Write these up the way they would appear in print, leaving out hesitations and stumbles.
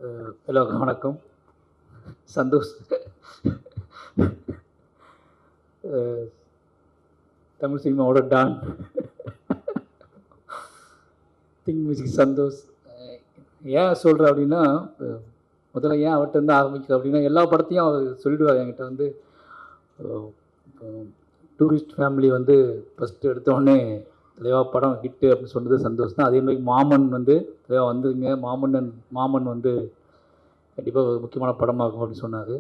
எல்லாருக்கும் வணக்கம். சந்தோஷ் தமிழ் சினிமாவோட டான் திங் மியூசிக் சந்தோஷ். ஏன் சொல்கிறேன் அப்படின்னா, முதல்ல ஏன் அவர்கிட்ட இருந்து ஆரம்பிக்கிறேன் அப்படின்னா, எல்லா படத்தையும் அவர் சொல்லிடுவார் என்கிட்ட வந்து. டூரிஸ்ட் ஃபேமிலி வந்து ஃபஸ்ட்டு எடுத்தோடனே தலைவா படம் ஹிட்டு அப்படின்னு சொன்னது சந்தோஷம் தான். அதேமாதிரி மாமன் வந்து தலைவா வந்துருங்க, மாமன் வந்து கண்டிப்பாக ஒரு முக்கியமான படமாக இருக்கும் அப்படின்னு சொன்னார்.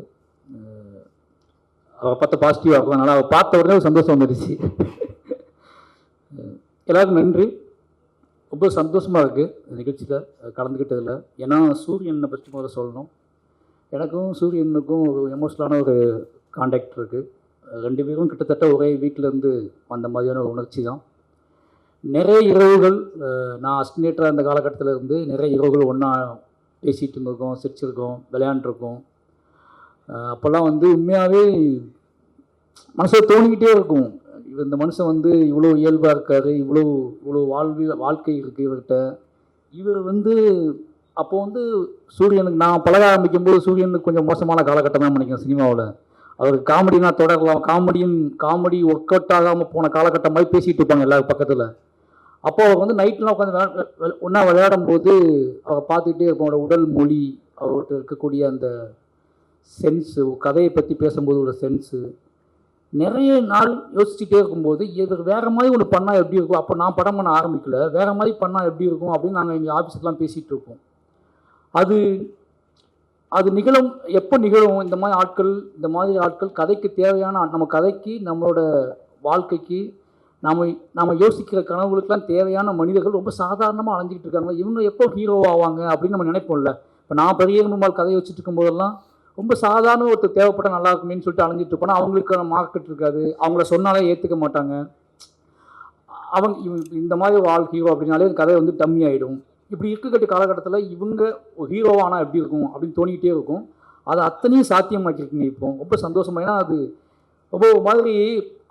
அவரை பார்த்த பாசிட்டிவாக இருக்கும். அதனால் அவர் பார்த்த உடனே ஒரு சந்தோஷம் வந்துடுச்சு. எல்லாருக்கும் நன்றி. ரொம்ப சந்தோஷமாக இருக்குது நிகழ்ச்சியில் கலந்துக்கிட்டதில். ஏன்னா சூரியனை பற்றி முதல்ல சொல்லணும். எனக்கும் சூரியனுக்கும் ஒரு எமோஷனலான ஒரு கான்டாக்ட் இருக்குது. ரெண்டு பேரும் கிட்டத்தட்ட ஒரே வீட்டிலேருந்து வந்த மாதிரியான ஒரு உணர்ச்சி தான். நிறைய இரவுகள் நான் அஸ்டினேட்டராக அந்த காலகட்டத்தில் இருந்து நிறைய இரவுகள் ஒன்றா பேசிகிட்டு இருந்திருக்கோம், சிரிச்சிருக்கோம், விளையாண்டுருக்கோம். அப்போல்லாம் வந்து உண்மையாகவே மனசில் தோணிக்கிட்டே இருக்கும், இந்த மனுஷன் வந்து இவ்வளோ இயல்பாக இருக்கார், இவ்வளோ வாழ்க்கை இருக்குது இவர்கிட்ட. இவர் வந்து அப்போ வந்து சூரியனுக்கு நான் பழக ஆரம்பிக்கும்போது சூரியனுக்கு கொஞ்சம் மோசமான காலகட்டம் தான் நினைக்கிறேன் சினிமாவில். அவருக்கு காமெடினா தொடரலாம், காமெடி ஒர்க் அவுட் ஆகாமல் போன காலகட்டம் மாதிரி பேசிகிட்டு இருப்பாங்க எல்லாரும் பக்கத்தில். அப்போ அவர் வந்து நைட்லாம் உட்காந்து ஒன்றா விளையாடும் போது அவரை பார்த்துக்கிட்டே இருப்போம். அவரோட உடல் மொழி, அவர்கிட்ட இருக்கக்கூடிய அந்த சென்ஸு, கதையை பற்றி பேசும்போது ஒரு சென்ஸு, நிறைய நாள் யோசிச்சுட்டே இருக்கும்போது இது வேறு மாதிரி ஒன்று பண்ணால் எப்படி இருக்கும். அப்போ நான் படம் பண்ண ஆரம்பிக்கல, வேறு மாதிரி பண்ணால் எப்படி இருக்கும் அப்படின்னு நாங்கள் எங்கள் ஆஃபீஸுக்கெலாம் பேசிகிட்டு இருக்கோம். அது நிகழும், எப்போ நிகழும் இந்த மாதிரி ஆட்கள் கதைக்கு தேவையான, நம்ம கதைக்கு நம்மளோட வாழ்க்கைக்கு நாம் யோசிக்கிற கனவுகளுக்கெல்லாம் தேவையான மனிதர்கள் ரொம்ப சாதாரணமாக அலைஞ்சிக்கிட்டு இருக்காங்க. இவங்க எப்போ ஹீரோ ஆவாங்க அப்படின்னு நம்ம நினைப்போம்ல. இப்போ நான் பெரிய பெருமாள் கதையை வச்சுட்டு இருக்கும்போதெல்லாம் ரொம்ப சாதாரண ஒருத்தர் தேவைப்பட்ட நல்லா இருக்குமேன்னு சொல்லிட்டு அலைஞ்சிட்டு இருப்போம்னா அவங்களுக்கு மார்க்கெட் இருக்காது, அவங்கள சொன்னாலே ஏற்றுக்க மாட்டாங்க. இந்த மாதிரி வாழ் ஹீரோ அப்படின்னாலே கதை வந்து டம்மி ஆகிடும். இப்படி இருக்கக்கூடிய காலகட்டத்தில் இவங்க ஹீரோவானால் எப்படி இருக்கும் அப்படின்னு தோணிக்கிட்டே இருக்கும். அது அத்தனையும் சாத்தியமாக்கிருக்குங்க இப்போ. ரொம்ப சந்தோஷமாக, ஏன்னா அது ரொம்ப மாதிரி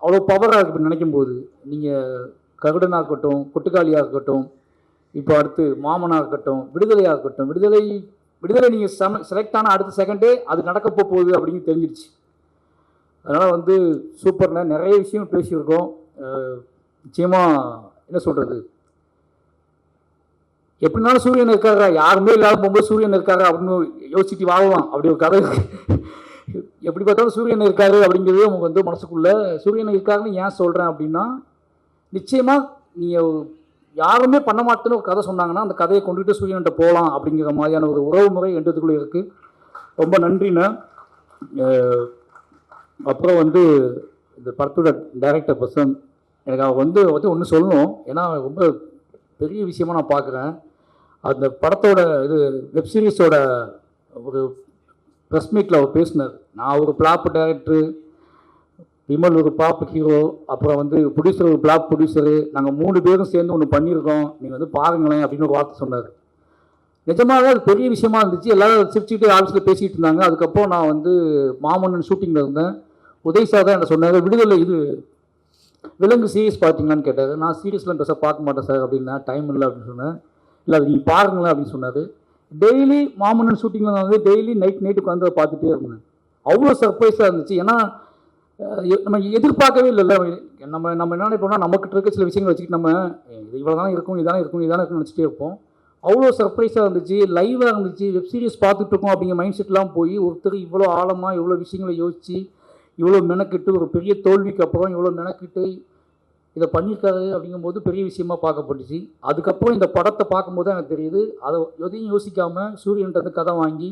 அவ்வளோ பவராக இருக்குது இப்போ நினைக்கும் போது. நீங்கள் கருடனாக இருக்கட்டும், கொட்டுக்காளியாக இருக்கட்டும், இப்போ அடுத்து மாமனாக இருக்கட்டும், விடுதலையாக இருக்கட்டும், விடுதலை நீங்கள் செலக்ட் ஆனால் அடுத்த செகண்டே அது நடக்க போகுது அப்படின்னு தெரிஞ்சிருச்சு. அதனால் வந்து சூப்பர்னா நிறைய விஷயம் பேசியிருக்கோம். நிச்சயமாக என்ன சொல்கிறது, எப்படினாலும் சூரியன் இருக்காரா, யாருமே இல்லாத போகும்போது சூரியன் இருக்காரா அப்படின்னு யோசிச்சுட்டு வாழலாம். அப்படி ஒரு கதை இருக்குது. எப்படி பார்த்தாலும் சூரியன் இருக்காரு அப்படிங்கிறது அவங்க வந்து மனசுக்குள்ளே. சூரியன் இருக்காருன்னு ஏன் சொல்கிறேன் அப்படின்னா, நிச்சயமாக நீங்கள் யாருமே பண்ண மாட்டேன்னு ஒரு கதை சொன்னாங்கன்னா அந்த கதையை கொண்டுகிட்டு சூரியன்கிட்ட போகலாம் அப்படிங்கிற மாதிரியான ஒரு உறவு முறை என்றதுக்குள்ளே இருக்குது. ரொம்ப நன்றிண்ணா. அப்புறம் வந்து இந்த படத்தோட டைரக்டர் பர்சன், எனக்கு அவர் வந்து ஒன்று சொல்லணும். ஏன்னா ரொம்ப பெரிய விஷயமாக நான் பார்க்குறேன். அந்த படத்தோட வெப் சீரிஸோட ஒரு ப்ரெஸ் மீட்டில் அவர் பேசினார். நான் ஒரு பிளாப் டைரக்டரு, விமல் ஒரு பிளாப் ஹீரோ, அப்புறம் வந்து ப்ரொடியூசர் ஒரு பிளாப் ப்ரொடியூசரு, நாங்கள் 3 பேரும் சேர்ந்து ஒன்று பண்ணியிருக்கோம், நீங்கள் வந்து பாருங்களேன் அப்படின்னு ஒரு வார்த்தை சொன்னார். நிஜமாக அது பெரிய விஷயமா இருந்துச்சு. எல்லோரும் சிரிச்சுக்கிட்டு ஆஃபீஸில் பேசிகிட்டு இருந்தாங்க. அதுக்கப்புறம் நான் வந்து மாமன்னன் ஷூட்டிங்கில் இருந்தேன். உதய் சார் தான் என்ன சொன்னார், விடுதலை விலங்கு சீரியஸ் பார்த்தீங்களான்னு கேட்டார். நான் சீரியஸ்லாம் பெருசாக பார்க்க மாட்டேன் சார் அப்படின்னா, டைம் இல்லை அப்படின்னு சொன்னேன். இல்லை அது நீங்கள் பாருங்களேன் அப்படின்னு சொன்னார். டெய்லி மாமன்னன் ஷூட்டிங்கில் வந்து டெய்லி நைட்டுக்கு வந்து பார்த்துட்டே இருந்தேன். அவ்வளோ சர்ப்ரைஸாக இருந்துச்சு. ஏன்னா நம்ம எதிர்பார்க்கவே இல்லைல்ல. நம்ம என்ன நினைப்போம்னா, நம்மக்கிட்ட இருக்க சில விஷயங்கள் வச்சுக்கிட்டு நம்ம இவ்வளோ தான் இருக்கும், இதானே இருக்குன்னு நினச்சிட்டே இருப்போம். அவ்வளோ சர்ப்ரைஸாக இருந்துச்சு, லைவாக இருந்துச்சு. வெப் சீரிஸ் பார்த்துட்டு இருக்கோம் அப்படிங்கிற மைண்ட் செட்லாம் போய் ஒருத்தர் இவ்வளோ ஆழமாக இவ்வளோ விஷயங்களை யோசித்து இவ்வளோ மெனக்கிட்டு ஒரு பெரிய தோல்விக்கு அப்புறம் இவ்வளோ மெனக்கிட்டு இதை பண்ணியிருக்காரு அப்படிங்கும்போது பெரிய விஷயமா பார்க்கப்பட்டுச்சு. அதுக்கப்புறம் இந்த படத்தை பார்க்கும்போது எனக்கு தெரியுது, அதை எதையும் யோசிக்காமல் சூரியன்கிட்ட வந்து கதை வாங்கி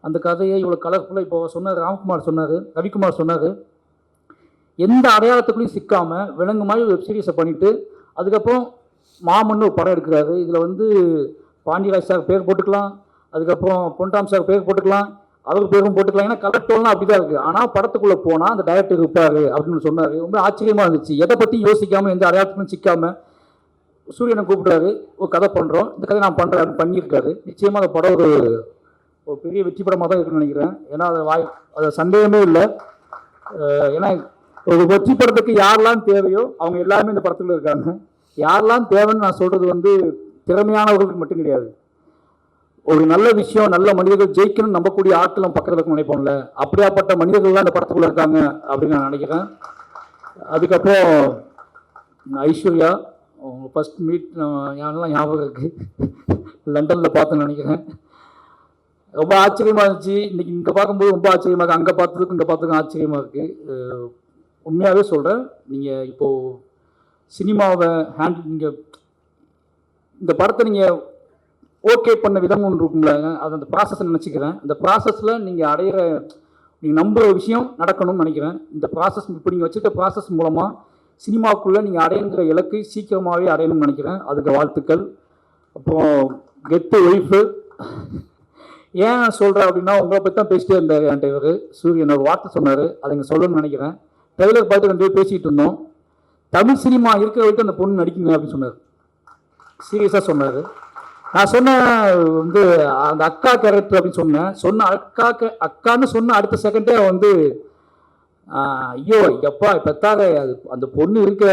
அந்த கதையை இவ்வளோ கலர்ஃபுல்லாக இப்போ சொன்னார் ரவிக்குமார் சொன்னார், எந்த அடையாளத்துக்குள்ளேயும் சிக்காமல் விலங்கு மாதிரி வெப் சீரிஸை பண்ணிவிட்டு அதுக்கப்புறம் மாமன்னு ஒரு படம் எடுக்கிறாரு. இதில் வந்து பாண்டியராஜ் சார் பேர் போட்டுக்கலாம், அதுக்கப்புறம் பொன்ராம் சார் பேர் போட்டுக்கலாம், அவருக்கு பேரும் போட்டுக்கலாம். ஏன்னா கலெக்டர்லாம் அப்படி தான் இருக்குது. ஆனால் படத்துக்குள்ளே போனால் அந்த டைரக்டர் இருப்பார் அப்படின்னு சொன்னார். ரொம்ப ஆச்சரியமாக இருந்துச்சு. எதை பற்றி யோசிக்காமல் எந்த அடையாளத்துக்கும் சிக்காமல் சூரியனை கூப்பிட்றாரு, ஒரு கதை பண்ணுறோம், இந்த கதை நான் பண்ணுறேன் அப்படின்னு பண்ணியிருக்காரு. நிச்சயமாக அந்த படம் ஒரு பெரிய வெற்றி படமாக தான் இருக்குன்னு நினைக்கிறேன். ஏன்னா அது சந்தேகமே இல்லை. ஏன்னா ஒரு வெற்றி படத்துக்கு யாரெல்லாம் தேவையோ அவங்க எல்லாருமே இந்த படத்தில் இருக்காங்க. யாரெல்லாம் தேவைன்னு நான் சொல்கிறது வந்து திறமையானவர்களுக்கு மட்டும் கிடையாது, ஒரு நல்ல விஷயம், நல்ல மனிதர்கள் ஜெயிக்கணும்னு நம்பக்கூடிய ஆட்கள் நம்ம பக்கத்தில் இருக்க நினைப்போம்ல, அப்படியாப்பட்ட மனிதர்கள்லாம் அந்த படத்துக்குள்ள இருக்காங்க அப்படின்னு நான் நினைக்கிறேன். அதுக்கப்புறம் ஐஸ்வர்யா, அவங்க ஃபர்ஸ்ட் மீட் யாரெல்லாம் ஞாபகம் இருக்கு, லண்டனில் பார்த்தேன்னு நினைக்கிறேன். ரொம்ப ஆச்சரியமாக இருந்துச்சு. இன்னைக்கு இங்கே பார்க்கும்போது ரொம்ப ஆச்சரியமாக இருக்குது, அங்கே பார்த்ததுக்கும் இங்கே பார்த்ததுக்கும் ஆச்சரியமாக இருக்குது. உண்மையாகவே சொல்கிறேன், நீங்கள் இப்போது சினிமாவை நீங்கள் இந்த படத்தை நீங்கள் ஓகே பண்ண விதம் ஒன்று இருக்கும்ல, அது அந்த ப்ராசஸை நினச்சிக்கிறேன். அந்த ப்ராசஸில் நீங்கள் நீங்கள் நம்புகிற விஷயம் நடக்கணும்னு நினைக்கிறேன். இந்த ப்ராசஸ் இப்போ நீங்கள் வச்சுருக்க ப்ராசஸ் மூலமாக சினிமாவுக்குள்ளே நீங்கள் அடையணுங்கிற இலக்கை சீக்கிரமாகவே அடையணும்னு நினைக்கிறேன். அதுக்கு வாழ்த்துக்கள். அப்புறம் கெத்து ஒய்ஃபு, ஏன் சொல்கிறேன் அப்படின்னா, உங்களை பற்றி தான் பேசிட்டே இருந்தார் என்கிட்ட இவர் சூரியன் ஒரு வார்த்தை சொன்னார், அதை இங்கே சொல்லணும்னு நினைக்கிறேன். ட்ரெய்லர் பார்த்து 2 பேர் பேசிகிட்டு இருந்தோம். தமிழ் சினிமா இருக்கிற வரைக்கும் அந்த பொண்ணு நடிக்குங்க அப்படின்னு சொன்னார், சீரியஸாக சொன்னார். நான் சொன்னேன் வந்து அந்த அக்கா கேரக்டர் அப்படின்னு சொன்ன அக்கான்னு சொன்ன அடுத்த செகண்டே வந்து ஐயோ எப்பா இப்பத்தாங்க அது அந்த பொண்ணு இருக்க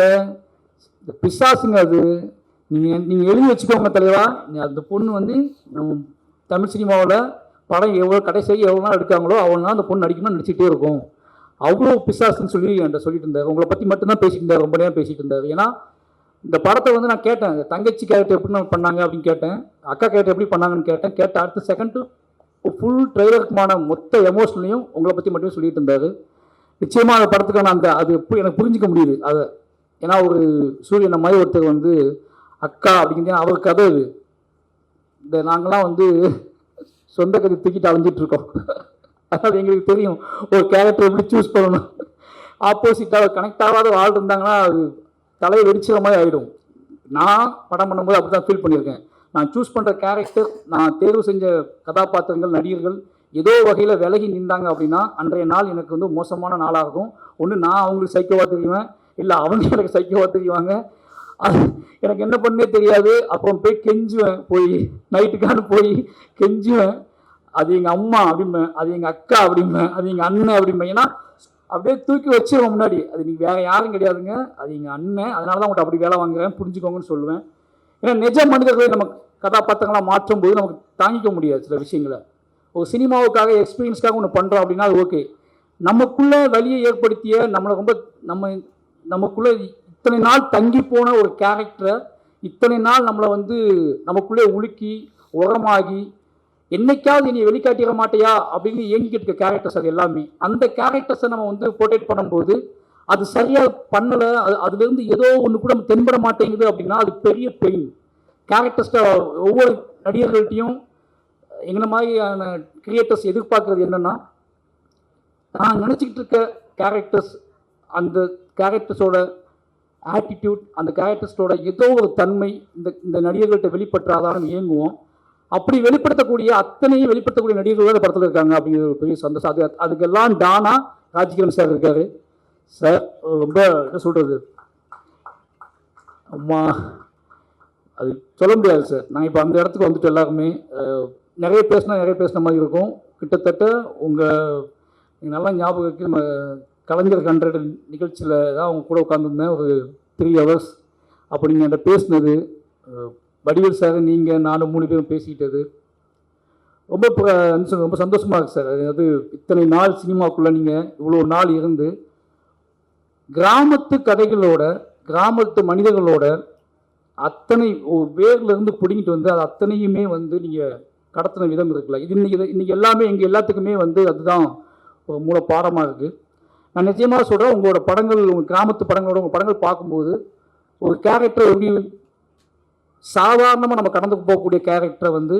பிசாசுங்க, அது நீங்கள் எழுதி வச்சுக்கோங்க தலைவா. அந்த பொண்ணு வந்து தமிழ் சினிமாவில் படம் எவ்வளோ கடைசி எவ்வளோ நாள் எடுக்காங்களோ அவ்வளோ நாள் அந்த பொண்ணு நடிக்கணும்னு நடிச்சிட்டே இருக்கும், அவ்வளோ பிசாசுன்னு சொல்லி என்கிட்ட சொல்லிட்டு இருந்தார். உங்களை பற்றி மட்டும்தான் பேசிட்டு இருந்தார், ரொம்ப நேரம் பேசிட்டு இருந்தார். ஏன்னா இந்த படத்தை வந்து நான் கேட்டேன், தங்கச்சி கேரக்டர் எப்படி பண்ணாங்க அப்படின்னு கேட்டேன், அக்கா கேரக்டர் எப்படி பண்ணாங்கன்னு கேட்ட அடுத்த செகண்டு ஃபுல் ட்ரெய்லருக்குமான மொத்த எமோஷன்லையும் உங்களை பற்றி மட்டுமே சொல்லிட்டு இருந்தார். நிச்சயமாக அந்த படத்துக்கான அது எப்படி எனக்கு புரிஞ்சிக்க முடியுது அதை. ஏன்னா ஒரு சூரியனை மாதிரி ஒருத்தர் வந்து அக்கா அப்படிங்கிறது அவர் கதை. இது இந்த நாங்களாம் வந்து சொந்த கதை தூக்கிட்டு அலைஞ்சிட்டு இருக்கோம். அதாவது எங்களுக்கு தெரியும் ஒரு கேரக்டர் எப்படி சூஸ் பண்ணணும். ஆப்போசிட்டாக கனெக்ட் ஆகாத ஆள் இருந்தாங்கன்னா அது தலையை வெடிச்சிற மாதிரி ஆகிடும். நான் படம் பண்ணும்போது அப்படி தான் ஃபீல் பண்ணியிருக்கேன். நான் சூஸ் பண்ணுற கேரக்டர், நான் தேர்வு செஞ்ச கதாபாத்திரங்கள், நடிகர்கள் ஏதோ வகையில் விலகி நின்றாங்க அப்படின்னா அன்றைய நாள் எனக்கு வந்து மோசமான நாளாகும். ஒன்று நான் அவங்களுக்கு சைக்கோவாக தெரியுவேன், இல்லை அவங்க எனக்கு சைக்கோவாக தெரியுவாங்க. அது எனக்கு என்ன பண்ணே தெரியாது. அப்புறம் போய் கெஞ்சுவேன், போய் நைட்டுக்கான போய் கெஞ்சுவேன். அது எங்கள் அம்மா அப்படிம்பேன், அது எங்கள் அக்கா அப்படிம்பேன், அது எங்கள் அண்ணன் அப்படிம்பேன். ஏன்னா அப்படியே தூக்கி வச்சிருவோம் முன்னாடி, அது நீங்கள் வேறு யாரும் கிடையாதுங்க, அது எங்கள் அண்ணன், அதனால தான் உங்கள்கிட்ட அப்படி வேலை வாங்குறேன் புரிஞ்சுக்கோங்கன்னு சொல்லுவேன். ஏன்னா நிஜ மனிதர்களை நம்ம கதாபாத்திரங்களாக மாற்றும் போது நமக்கு தாங்கிக்க முடியாது சில விஷயங்களை. ஒரு சினிமாவுக்காக எக்ஸ்பீரியன்ஸ்க்காக ஒன்று பண்ணுறோம் அப்படின்னா அது ஓகே. நமக்குள்ளே வலியை ஏற்படுத்திய நம்மளை ரொம்ப நமக்குள்ளே இத்தனை நாள் தங்கி போன ஒரு கேரக்டரை இத்தனை நாள் நம்மளை வந்து நமக்குள்ளே உலுக்கி உரமாகி என்னைக்காவது நீ வெளிக்காட்டிட மாட்டியா அப்படின்னு இயங்கிக்கிட்டு இருக்க கேரக்டர்ஸ் அது எல்லாமே. அந்த கேரக்டர்ஸை நம்ம வந்து போர்ட்ரேட் பண்ணும்போது அது சரியாக பண்ணலை, அதுலேருந்து ஏதோ ஒன்று கூட நம்ம தென்பட மாட்டேங்குது அப்படின்னா அது பெரிய பெயின். கேரக்டர்ஸ்ட ஒவ்வொரு நடிகர்கள்ட்டையும் எங்களை மாதிரியான கிரியேட்டர்ஸ் எதிர்பார்க்கறது என்னென்னா, நான் நினச்சிக்கிட்டு இருக்க கேரக்டர்ஸ், அந்த கேரக்டர்ஸோட ஆட்டிடியூட், அந்த கேரக்டர்ஸோட ஏதோ ஒரு தன்மை இந்த நடிகர்கள்ட்ட வெளிப்பட்டாதான் இயங்குவோம். அப்படி வெளிப்படுத்தக்கூடிய அத்தனையும் வெளிப்படுத்தக்கூடிய நடிகர்கள் அந்த படத்தில் இருக்காங்க அப்படிங்கிற ஒரு பெரிய சந்தோஷம். அதுக்கெல்லாம் டானா ராஜ்கிரண் சார் இருக்காரு. சார் ரொம்ப என்ன சொல்கிறது, அம்மா அது சொல்ல முடியாது சார். நான் இப்போ அந்த இடத்துக்கு வந்துட்டு எல்லாருமே நிறைய பேசின மாதிரி இருக்கும். கிட்டத்தட்ட உங்கள் நல்லா ஞாபகம் இருக்குது, நம்ம கலைஞர் 100 நிகழ்ச்சியில் தான் அவங்க கூட உட்காந்துருந்தேன் ஒரு 3 hours. அப்போ நீங்கள் என்கிட்ட பேசினது, வடிவேல் சார் நீங்கள் 4-3 பேரும் பேசிக்கிட்டது ரொம்ப சந்தோஷமாக இருக்குது சார். அது இத்தனை நாள் சினிமாக்குள்ளே நீங்கள் இவ்வளோ நாள் இருந்து கிராமத்து கதைகளோட, கிராமத்து மனிதர்களோட அத்தனை வேர்லேருந்து பிடிங்கிட்டு வந்து அது அத்தனையுமே வந்து நீங்கள் கடத்தின விதம் இருக்குல்ல, இது இன்னைக்கு எல்லாமே எங்கள் எல்லாத்துக்குமே வந்து அதுதான் ஒரு மூல பாடமாக இருக்குது. நான் நிச்சயமாக சொல்கிறேன், உங்களோட படங்கள், உங்கள் கிராமத்து படங்களோட உங்கள் படங்கள் பார்க்கும்போது ஒரு கேரக்டர் எப்படி சாதாரணமாக நம்ம கடந்து போகக்கூடிய கேரக்டரை வந்து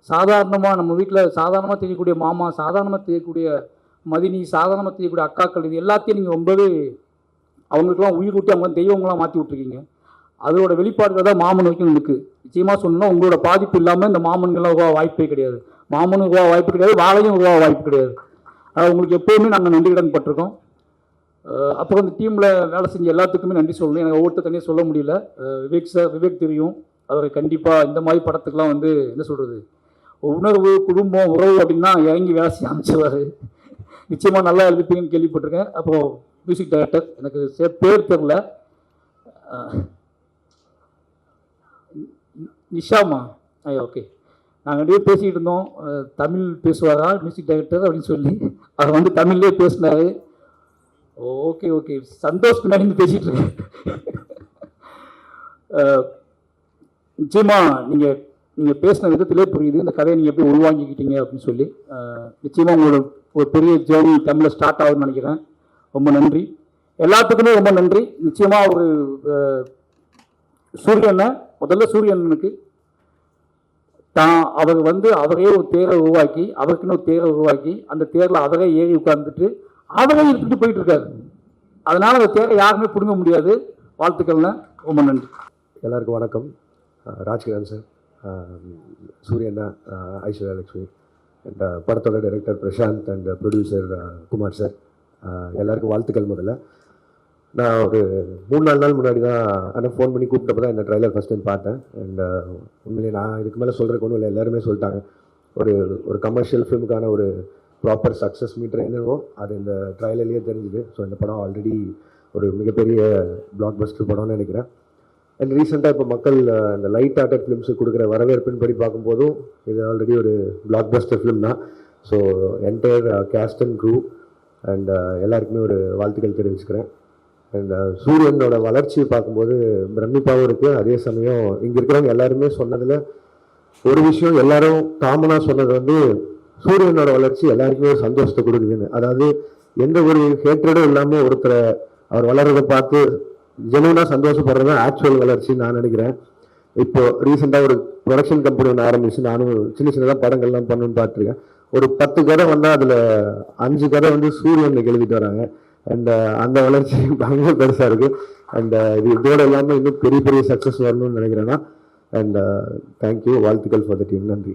சாதாரணமாக நம்ம வீட்டில் சாதாரணமாக தெரியக்கூடிய மாமா, சாதாரணமாக தெரியக்கூடிய மதினி, சாதாரணமாக தெரியக்கூடிய அக்காக்கள், இது எல்லாத்தையும் நீங்கள் ரொம்பவே அவங்களுக்குலாம் உயிர் ஊட்டி அவங்க தெய்வங்களாம் மாற்றி விட்ருக்கீங்க. அதோட வெளிப்பாடுகள் தான் மாமன் வரைக்கும் இருக்குது. நிச்சயமாக சொல்லணும்னா உங்களோட பாதிப்பு இல்லாமல் இந்த மாமன்கள்லாம் உருவா வாய்ப்பே கிடையாது, மாமனும் உருவா வாய்ப்பு கிடையாது, வாழையும் உருவா வாய்ப்பு கிடையாது. அது உங்களுக்கு எப்போவுமே நாங்கள் நன்றி கடன் பட்டிருக்கோம். அப்புறம் இந்த டீமில் வேலை செஞ்ச எல்லாத்துக்குமே நன்றி சொல்லணும். எனக்கு ஒவ்வொருத்தர் தனியாக சொல்ல முடியல. விவேக் தெரியும், அவரை கண்டிப்பாக இந்த மாதிரி படத்துக்கெலாம் வந்து என்ன சொல்கிறது, உணர்வு, குடும்பம், உறவு அப்படின்னா இறங்கி வேலை செய்ய அமைச்சவர். நிச்சயமாக நல்லா எழுதிப்பீங்கன்னு கேள்விப்பட்டிருக்கேன். அப்புறம் மியூசிக் டைரக்டர், எனக்கு பேர் தெரில, நிஷாமா, ஓகே, நாங்கள் ரெண்டு பேரும் பேசிக்கிட்டு இருந்தோம், தமிழ் பேசுவாரா மியூசிக் டைரக்டர் அப்படின்னு சொல்லி. அவர் வந்து தமிழ்லேயே பேசினார். ஓகே ஓகே, சந்தோஷ் பின்னாடி இருந்து பேசிகிட்டு இருக்கேன். நிச்சயமாக நீங்கள் பேசின விதத்திலே புரியுது இந்த கதையை நீங்கள் எப்படி உள்வாங்கிக்கிட்டீங்க அப்படின்னு சொல்லி. நிச்சயமாக உங்களோட ஒரு பெரிய ஜேர்னி தமிழில் ஸ்டார்ட் ஆகுதுன்னு நினைக்கிறேன். ரொம்ப நன்றி, எல்லாத்துக்குமே ரொம்ப நன்றி. நிச்சயமாக ஒரு சூரியனுக்கு அவர் வந்து அவரே ஒரு தேரை உருவாக்கி, அவருக்குன்னு ஒரு தேரை உருவாக்கி, அந்த தேரில் அவரே ஏறி உட்கார்ந்துட்டு அவரே எடுத்துகிட்டு போயிட்டு இருக்காரு. அதனால் அந்த தேரை யாருமே பிடுங்க முடியாது. வாழ்த்துக்கள்ண்ணா, ரொம்ப நன்றி. எல்லாருக்கும் வணக்கம். ராஜ்கிரண் சார், சூரியண்ணா, ஐஸ்வர்யா லக்ஷ்மி, அண்ட் படத்தோட director Prashanth and producer Kumar sir, எல்லாருக்கும் வாழ்த்துக்கள். முதல்ல நான் ஒரு 3-4 நாள் முன்னாடி தான் ஆனால் ஃபோன் பண்ணி கூப்பிட்டப்போ தான் இந்த ட்ரைலர் ஃபஸ்ட் டைம் பார்த்தேன். அண்ட் உண்மையிலே நான் இதுக்கு மேலே சொல்கிறக்கு ஒன்றும் இல்லை, எல்லாருமே சொல்லிட்டாங்க. ஒரு கமர்ஷியல் ஃபிலிமுக்கான ஒரு ப்ராப்பர் சக்ஸஸ் மீட்டர் என்னவோ அது இந்த ட்ரைலர்லேயே தெரிஞ்சுது. ஸோ இந்த படம் ஆல்ரெடி ஒரு மிகப்பெரிய பிளாக் பஸ்டர் படம்னு நினைக்கிறேன். அண்ட் ரீசெண்டாக இப்போ மக்கள் இந்த லைட் ஹார்ட்டட் ஃபிலிம்ஸுக்கு கொடுக்குற வரவேற்பின் படி பார்க்கும்போதும் இது ஆல்ரெடி ஒரு பிளாக் பஸ்டர் ஃபிலிம் தான். So entire cast and crew and எல்லாருக்குமே ஒரு வாழ்த்துக்கள் தெரிவிச்சுக்கிறேன். அண்ட் சூரியனோட வளர்ச்சியை பார்க்கும்போது பிரமிப்பாகவும் இருக்குது. அதே சமயம் இங்கே இருக்கிறவங்க எல்லாருமே சொன்னதில் ஒரு விஷயம் எல்லாரும் காமனாக சொன்னது வந்து சூரியனோட வளர்ச்சி எல்லாருக்குமே ஒரு சந்தோஷத்தை கொடுக்குதுன்னு. அதாவது எந்த ஒரு ஹேட்ரடும் இல்லாமல் ஒருத்தரை அவர் வளர்றதை பார்த்து ஜெனுவனாக சந்தோஷப்படுறது தான் ஆக்சுவல் வளர்ச்சின்னு நான் நினைக்கிறேன். இப்போ ரீசெண்டாக ஒரு ப்ரொடக்ஷன் கம்பெனி ஒன்று ஆரம்பிச்சு நானும் சின்ன சின்னதாக படங்கள்லாம் பண்ணணும்னு பார்த்துருக்கேன். ஒரு 10 கதை வந்தால் அதில் 5 கதை வந்து சூரியனுக்கு எழுதிட்டு வராங்க. அண்ட் அந்த வளர்ச்சி பயங்கர பெருசாக இருக்குது. அண்ட் இதோட இல்லாமல் இன்னும் பெரிய பெரிய சக்ஸஸ் வரணும்னு நினைக்கிறேன்னா. அண்ட் தேங்க்யூ, வாழ்த்துக்கள் ஃபார் த டீம். நன்றி.